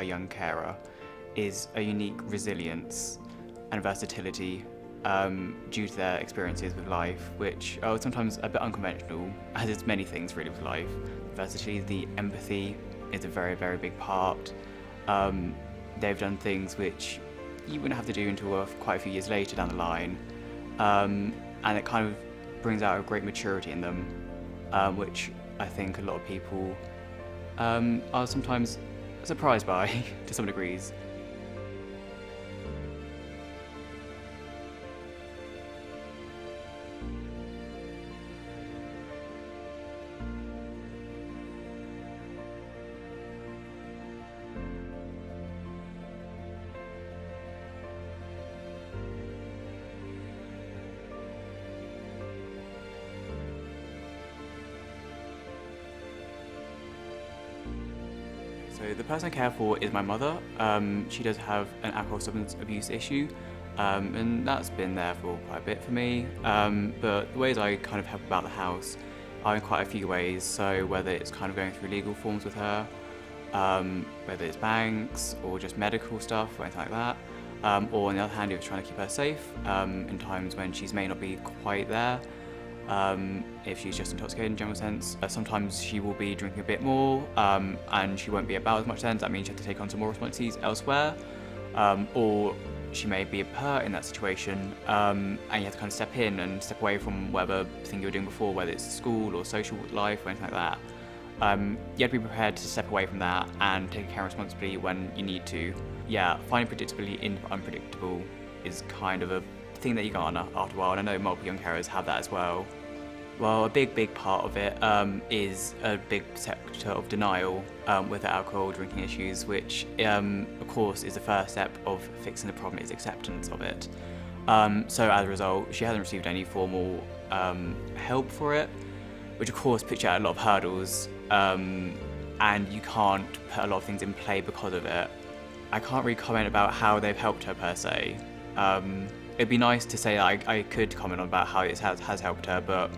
young carer is a unique resilience and versatility due to their experiences with life, which are sometimes a bit unconventional, as is many things really with life. Versatility, the empathy is a very, very big part. They've done things which you wouldn't have to do until quite a few years later down the line, and it kind of brings out a great maturity in them, which I think a lot of people are sometimes surprised by to some degrees. So the person I care for is my mother. She does have an alcohol substance abuse issue, and that's been there for quite a bit for me. But the ways I kind of help about the house are in quite a few ways. So whether it's kind of going through legal forms with her, whether it's banks or just medical stuff or anything like that, or on the other hand, if it's trying to keep her safe in times when she may not be quite there. If she's just intoxicated in general sense. Sometimes she will be drinking a bit more and she won't be about as much then, so that means you have to take on some more responsibilities elsewhere, or she may be hurt in that situation and you have to kind of step in and step away from whatever thing you were doing before, whether it's school or social life or anything like that. You have to be prepared to step away from that and take care of responsibility when you need to. Yeah, finding predictability in unpredictable is kind of a thing that you garner after a while, and I know multiple young carers have that as well. Well, a big part of it is a big sector of denial with the alcohol drinking issues, which of course is the first step of fixing the problem, is acceptance of it. So as a result, she hasn't received any formal help for it, which of course puts you at a lot of hurdles, and you can't put a lot of things in play because of it. I can't really comment about how they've helped her per se. It'd be nice to say that I could comment on about how it has helped her, but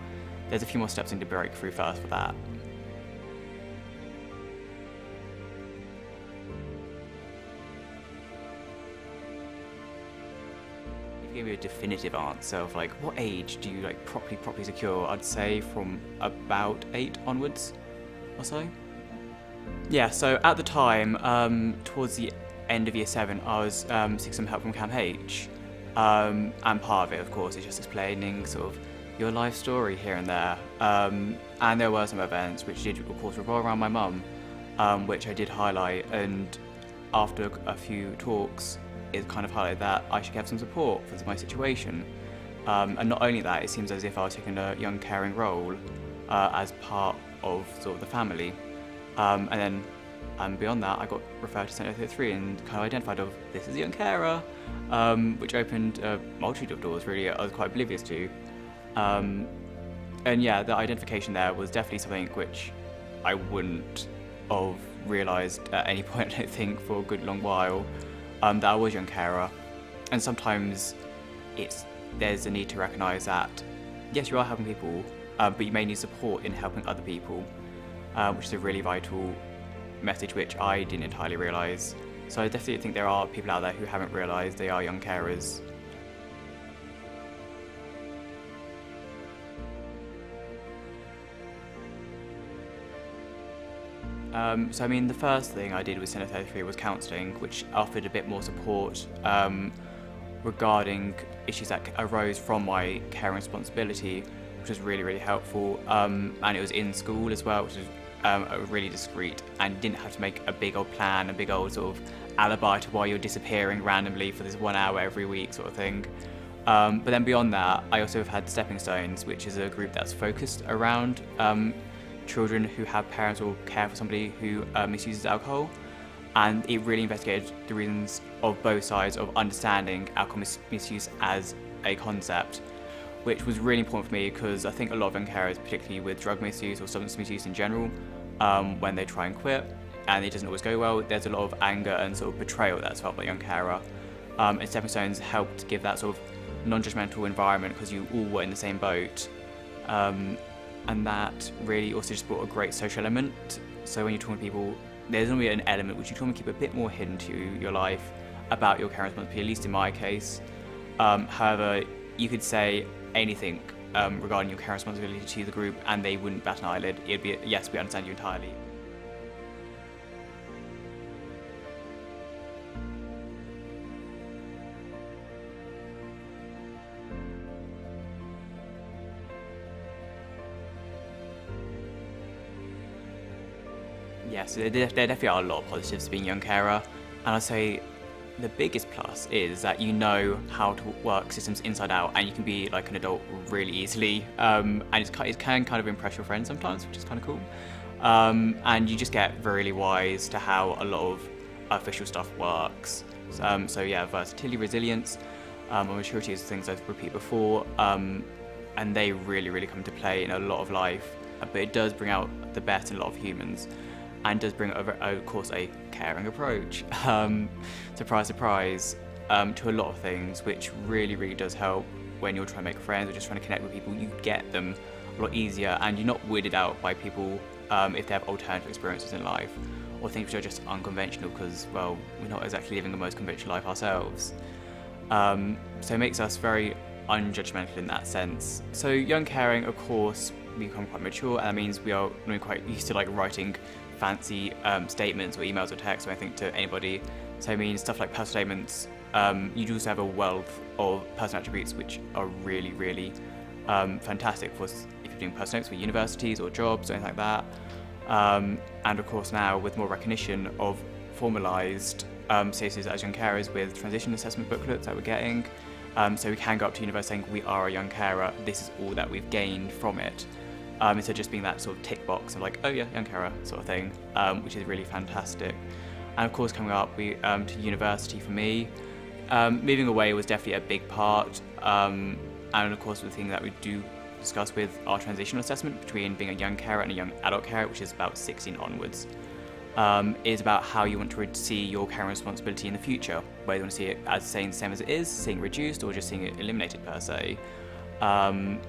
there's a few more steps I need to break through first for that. If you gave me a definitive answer of like what age do you like properly secure, I'd say from about 8 onwards or so. Yeah, so at the time, towards the end of year 7, I was seeking some help from Camp H. And part of it, of course, is just explaining sort of your life story here and there. And there were some events which did, of course, revolve around my mum, which I did highlight. And after a few talks, it kind of highlighted that I should get some support for my situation. And not only that, it seems as if I was taking a young caring role as part of sort of the family. And then beyond that, I got referred to Centre 33 and kind of identified of this is a young carer, which opened a multitude of doors really I was quite oblivious to. And yeah, the identification there was definitely something which I wouldn't have realised at any point, I don't think, for a good long while, that I was a young carer. And sometimes there's a need to recognise that, yes, you are helping people, but you may need support in helping other people, which is a really vital message which I didn't entirely realise. So I definitely think there are people out there who haven't realised they are young carers. So I mean, the first thing I did with Centre 33 was counselling, which offered a bit more support regarding issues that arose from my caring responsibility, which was really helpful. And it was in school as well, which was really discreet, and didn't have to make a big old plan, a big old sort of alibi to why you're disappearing randomly for this 1 hour every week sort of thing. But then beyond that, I also have had Stepping Stones, which is a group that's focused around children who have parents or care for somebody who misuses alcohol, and it really investigated the reasons of both sides of understanding alcohol misuse as a concept, which was really important for me because I think a lot of young carers, particularly with drug misuse or substance misuse in general, when they try and quit and it doesn't always go well, there's a lot of anger and sort of betrayal that's felt by a young carer. And Stepping Stones helped give that sort of non-judgmental environment because you all were in the same boat. And that really also just brought a great social element. So when you're talking to people there's normally an element which you want to keep a bit more hidden to your life about your caring responsibility, at least in my case. However, you could say anything regarding your caring responsibility to the group and they wouldn't bat an eyelid. It'd be, yes, we understand you entirely. Yes, there definitely are a lot of positives to being a young carer, and I'd say the biggest plus is that you know how to work systems inside out, and you can be like an adult really easily, and it can kind of impress your friends sometimes, which is kind of cool, and you just get really wise to how a lot of official stuff works. So yeah, versatility, resilience, and maturity is things I've repeated before, and they really come to play in a lot of life, but it does bring out the best in a lot of humans. And does bring over, of course, a caring approach, surprise, surprise, to a lot of things, which really does help when you're trying to make friends or just trying to connect with people. You get them a lot easier, and you're not weirded out by people if they have alternative experiences in life or things which are just unconventional, because, well, we're not exactly living the most conventional life ourselves. So it makes us very unjudgmental in that sense. So young caring, of course, we become quite mature, and that means we are quite used to like writing fancy statements or emails or texts or anything to anybody. So I mean stuff like personal statements, you do also have a wealth of personal attributes which are really fantastic for if you're doing personal notes for universities or jobs or anything like that. And of course now with more recognition of formalised status as young carers with transition assessment booklets that we're getting, so we can go up to university saying we are a young carer, this is all that we've gained from it. Instead of just being that sort of tick box of like, oh yeah, young carer sort of thing, which is really fantastic. And of course, coming up to university for me, moving away was definitely a big part. And of course, the thing that we do discuss with our transitional assessment between being a young carer and a young adult carer, which is about 16 onwards, is about how you want to see your caring responsibility in the future, whether you want to see it as staying the same as it is, seeing it reduced, or just seeing it eliminated per se. And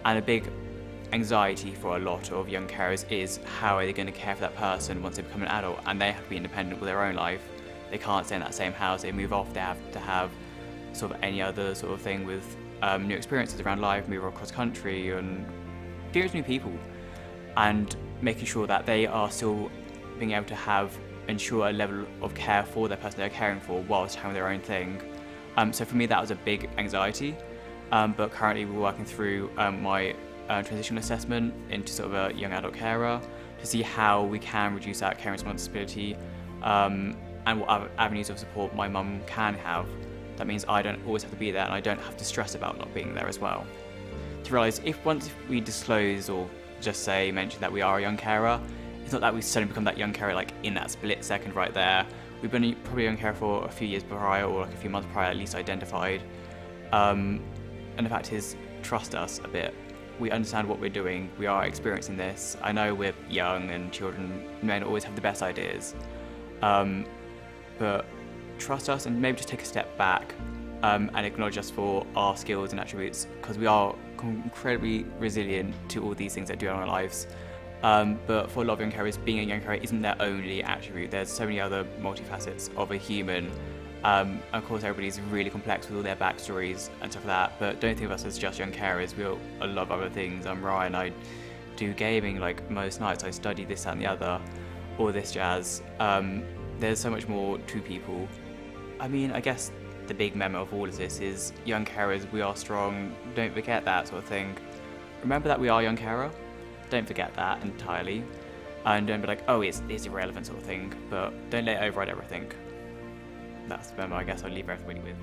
a big anxiety for a lot of young carers is how are they going to care for that person once they become an adult and they have to be independent with their own life. They can't stay in that same house, they move off, they have to have sort of any other sort of thing with new experiences around life, move across country and experience new people, and making sure that they are still being able to ensure a level of care for their person they're caring for whilst having their own thing. So for me that was a big anxiety, but currently we're working through my transition assessment into sort of a young adult carer to see how we can reduce that caring responsibility, and what other avenues of support my mum can have. That means I don't always have to be there and I don't have to stress about not being there as well. To realise once we disclose or just mention that we are a young carer, it's not that we suddenly become that young carer like in that split second right there. We've been probably a young carer for a few years prior or like a few months prior at least identified, and the fact is, trust us a bit. We understand what we're doing, we are experiencing this. I know we're young and children may not always have the best ideas, but trust us and maybe just take a step back and acknowledge us for our skills and attributes, because we are incredibly resilient to all these things that do in our lives. But for a lot of young carers, being a young carer isn't their only attribute. There's so many other multifacets of a human. Of course, everybody's really complex with all their backstories and stuff like that, but don't think of us as just young carers. We a lot of other things. I'm Ryan, I do gaming like most nights, I study this, that and the other, all this jazz. There's so much more to people. I mean, I guess the big memo of all of this is young carers, we are strong, don't forget that sort of thing. Remember that we are young carer, don't forget that entirely, and don't be like, oh, it's irrelevant sort of thing, but don't let it override everything. That's the memo I guess I'll leave everybody with.